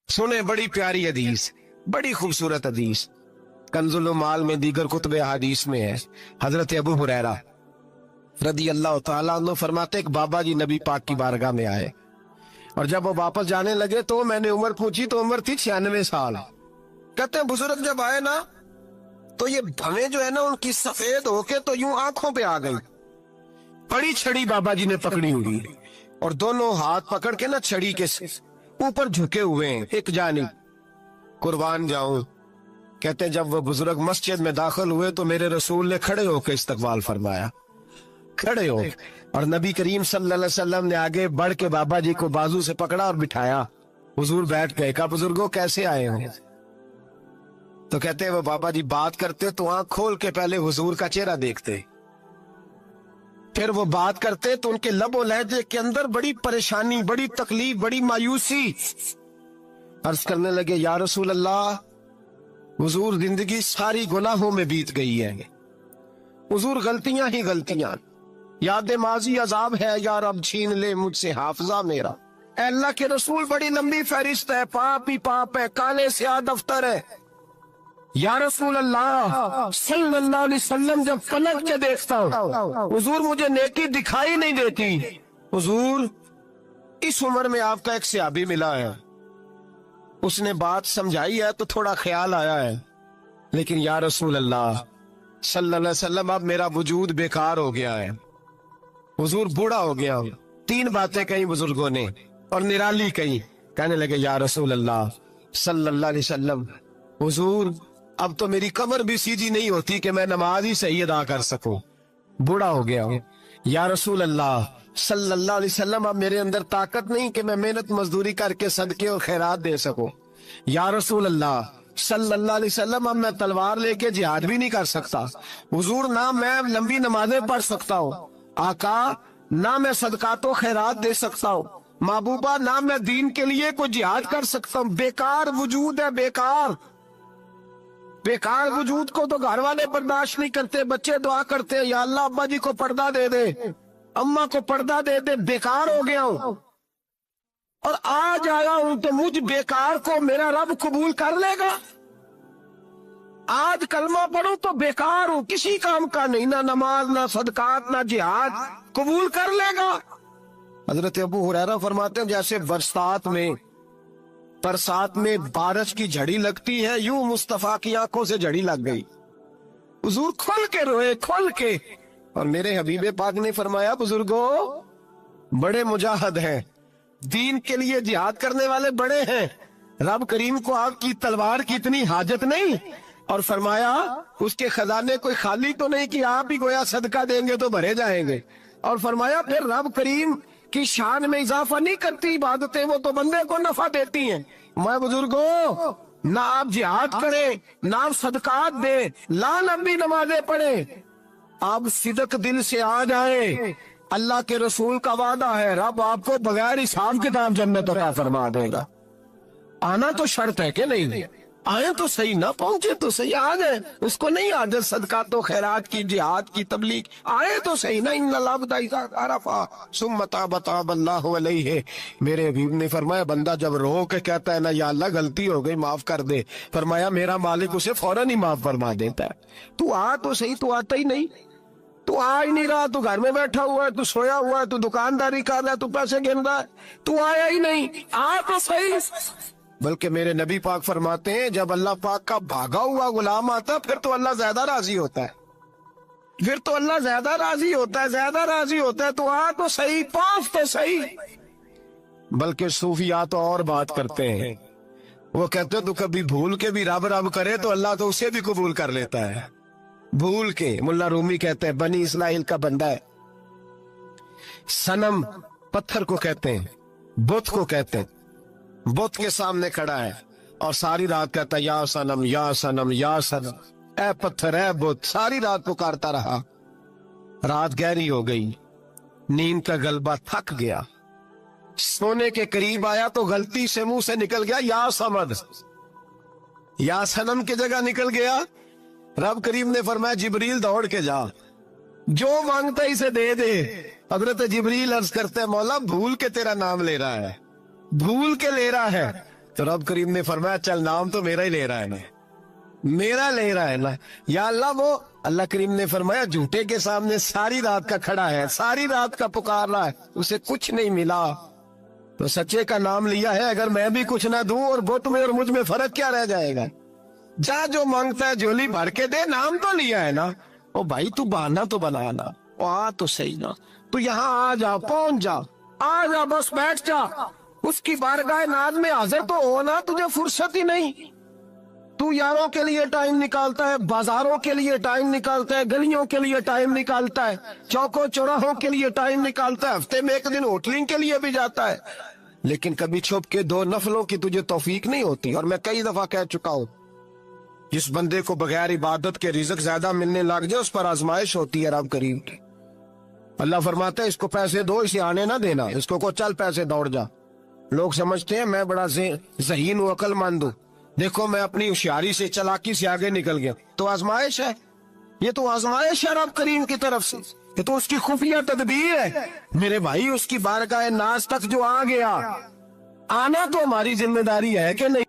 सुने बड़ी प्यारी हदीस, बड़ी खूबसूरत हदीस, कंजुल माल में दीगर कुतुब हदीस में है। हजरत अबू हुरैरा रदी अल्लाह तआला अन्हु फरमाते एक बाबा जी नबी पाक की बारगाह में आए और जब वो वापस जाने लगे तो मैंने उम्र पूछी तो उम्र थी 96 साल। कहते हैं बुजुर्ग जब आए ना तो ये भवें जो है ना उनकी सफेद होके तो यूं आंखों पे आ गई। बड़ी छड़ी बाबा जी ने पकड़ी हुई और दोनों हाथ पकड़ के ना छड़ी के ऊपर झुके हुए हैं एक जानिब। कुर्बान जाऊं, कहते हैं जब वो बुजुर्ग मस्जिद में दाखिल हुए तो मेरे रसूल ने खड़े होकर इस्तकबाल फरमाया, खड़े हो, और नबी करीम सल्लल्लाहु अलैहि वसल्लम ने आगे बढ़ के बाबा जी को बाजू से पकड़ा और बिठाया। हुजूर बैठ गए। कहा बुजुर्गों कैसे आए हो? तो कहते हैं वो बाबा जी बात करते तो आंख खोल के पहले हुजूर का चेहरा देखते, फिर वो बात करते तो उनके लबो लहजे के अंदर बड़ी परेशानी, बड़ी तकलीफ, बड़ी मायूसी। अर्ज करने लगे या रसूल अल्लाह, हुजूर जिंदगी सारी गुनाहों में बीत गई है, हुजूर गलतियां ही गलतियां, याद माजी अजाब है, यार अब छीन ले मुझसे हाफजा मेरा। ऐ अल्लाह के रसूल बड़ी लंबी फहरिस्त है, पाप ही पाप है, काले स्याह दफ्तर है। या रसूल अल्लाह सल्लल्लाहु अलैहि वसल्लम जब पलक के देखता हूँ हुजूर मुझे नेकी दिखाई नहीं देती। हुजूर इस उम्र में आपका एक सहाबी मिला है, उसने बात समझाई है तो थोड़ा ख्याल आया है, लेकिन या रसूल अल्लाह सल्लल्लाहु अलैहि वसल्लम अब मेरा वजूद बेकार हो गया है, हुजूर बूढ़ा हो गया हूँ। 3 बातें कही बुजुर्गों ने और निराली कही। कहने लगे या रसूल अल्लाह सल्लल्लाहु अलैहि वसल्लम, हुजूर अब तो मेरी कमर भी सीधी नहीं होती कि मैं नमाज ही सही अदा कर सकूं, बूढ़ा हो गया हूं। या रसूल अल्लाह सल्लल्लाहु अलैहि वसल्लम अब मेरे अंदर ताकत नहीं कि मैं मेहनत मजदूरी करके सदके और खैरात दे सकूं। या रसूल अल्लाह सल्लल्लाहु अलैहि वसल्लम अब मैं तलवार लेके जिहाद भी नहीं कर सकता। हुजूर ना मैं लंबी नमाजें पढ़ सकता हूँ, आका ना मैं सदकातो खैरात दे सकता हूँ, महबूबा ना मैं दीन के लिए कोई जिहाद कर सकता हूँ। बेकार वजूद है, बेकार बेकार वजूद को तो घर वाले बर्दाश्त नहीं करते, बच्चे दुआ करते हैं या अल्लाह अब्बा जी को पर्दा दे दे, अम्मा को पर्दा दे दे, बेकार हो गया हूं और आज आया हूं तो मुझ बेकार को मेरा रब कबूल कर लेगा। आज कलमा पढ़ो तो बेकार हूं, किसी काम का नहीं, ना नमाज ना सदकात ना जिहाद, कबूल कर लेगा। हजरत अबू हुरैरा फरमाते हैं जैसे बरसात में बारिश की झड़ी लगती है, यूं मुस्तफा की आंखों से झड़ी लग गई। हुजूर खोल के रोए, खोल के, और मेरे हबीबे पाक ने फरमाया बुजुर्गों बड़े मुजाहिद हैं, दीन के लिए जिहाद करने वाले बड़े हैं, रब करीम को आपकी तलवार की इतनी हाजत नहीं। और फरमाया उसके खजाने कोई खाली तो नहीं कि आप ही गोया सदका देंगे तो भरे जाएंगे। और फरमाया फिर रब करीम की शान में इजाफा नहीं करती इबादतें, वो तो बंदे को नफा देती हैं। मैं बुजुर्गों ना आप जिहाद करें, ना आप सदकात दे, ला लंबी नमाजें पढ़े, आप सिदक दिल से आ जाए, अल्लाह के रसूल का वादा है रब आपको बगैर हिसाब किताब जन्नत अता फरमा देगा। आना तो शर्त है कि नहीं, आए तो सही, ना पहुंचे तो सही, आ गए उसको नहीं आदत सदका तो खैरात की जिहाद की तबलीग, आए तो सही ना। मेरे हबीब ने फरमाया बंदा जब रो के कहता है ना या अल्लाह गलती हो गई माफ कर दे, फरमाया मेरा मालिक उसे फौरन ही माफ फरमा देता है। तू आ तो सही, तू आता ही नहीं, तू आ ही नहीं रहा, तू घर में बैठा हुआ है, तू सोया हुआ है, तू दुकानदारी कर रहा है, तू पैसे गिन रहा है, तू आया ही नहीं, आ तो सही। बल्कि मेरे नबी पाक फरमाते हैं जब अल्लाह पाक का भागा हुआ गुलाम आता है फिर तो अल्लाह ज्यादा राजी होता है, फिर तो अल्लाह ज्यादा राजी होता है, ज्यादा राजी होता है। तो आ तो सही, पास तो सही। बल्कि सूफिया तो और बात करते हैं, वो कहते तो कभी भूल के भी रब रब करे तो अल्लाह तो उसे भी कबूल कर लेता है, भूल के। मुल्ला रूमी कहते हैं बनी इस्राइल का बंदा है, सनम पत्थर को कहते हैं, बुत को कहते हैं, बुत के सामने खड़ा है और सारी रात कहता है या सनम या सनम या सनम, ए पत्थर ए बुत, सारी रात पुकारता रहा। रात गहरी हो गई, नींद का गलबा थक गया, सोने के करीब आया तो गलती से मुंह से निकल गया या समद, या सनम की जगह निकल गया। रब करीम ने फरमाया जिब्रील दौड़ के जा, जो मांगता इसे दे दे। हजरत जिब्रील अर्ज करते हैं मौला भूल के तेरा नाम ले रहा है, भूल के ले रहा है। تو رب کریم نے فرمایا چل نام تو میرا ہی لے رہا ہے نا، میرا لے رہا ہے نا یا اللہ. وہ اللہ کریم نے فرمایا جھوٹے کے سامنے ساری رات کا کھڑا ہے، ساری رات کا پکار رہا ہے، اسے کچھ نہیں ملا، تو سچے کا نام لیا ہے. اگر میں بھی کچھ نہ دوں اور بت میں اور مجھ میں فرق کیا رہ جائے گا؟ جا جو مانگتا ہے جھولی بھر کے دے، نام تو لیا ہے نا. او بھائی تو بہانا تو بنانا، او آ تو صحیح نا، تو یہاں آ جا، پہنچ جا، آ جا، بس بیٹھ جا، اس کی بارگاہ ناز میں حاضر تو ہونا. تجھے فرصت ہی نہیں. تو یاروں کے لیے ٹائم نکالتا ہے، بازاروں کے لیے ٹائم نکالتا ہے، گلیوں کے لیے ٹائم نکالتا ہے، چوکوں چوراہوں کے لیے ٹائم نکالتا ہے، ہفتے میں ایک دن ہوٹلنگ کے لیے بھی جاتا ہے. لیکن کبھی چھپ کے 2 نفلوں کی تجھے توفیق نہیں ہوتی. اور میں کئی دفعہ کہہ چکا ہوں، جس بندے کو بغیر عبادت کے رزق زیادہ ملنے لگ جائے اس پر آزمائش ہوتی ہے رب کریم کی. اللہ فرماتا ہے اس کو پیسے دو، اسے آنے نہ دینا، اس کو چل پیسے دوڑ جا. لوگ سمجھتے ہیں میں بڑا ذہین ہوں، عقل مند ہوں، دیکھو میں اپنی ہوشیاری سے، چلاکی سے آگے نکل گیا. تو آزمائش ہے، یہ تو آزمائش ہے رب کریم کی طرف سے، یہ تو اس کی خفیہ تدبیر ہے. میرے بھائی اس کی بارگاہ ناز تک جو آ گیا، آنا تو ہماری ذمہ داری ہے کہ نہیں؟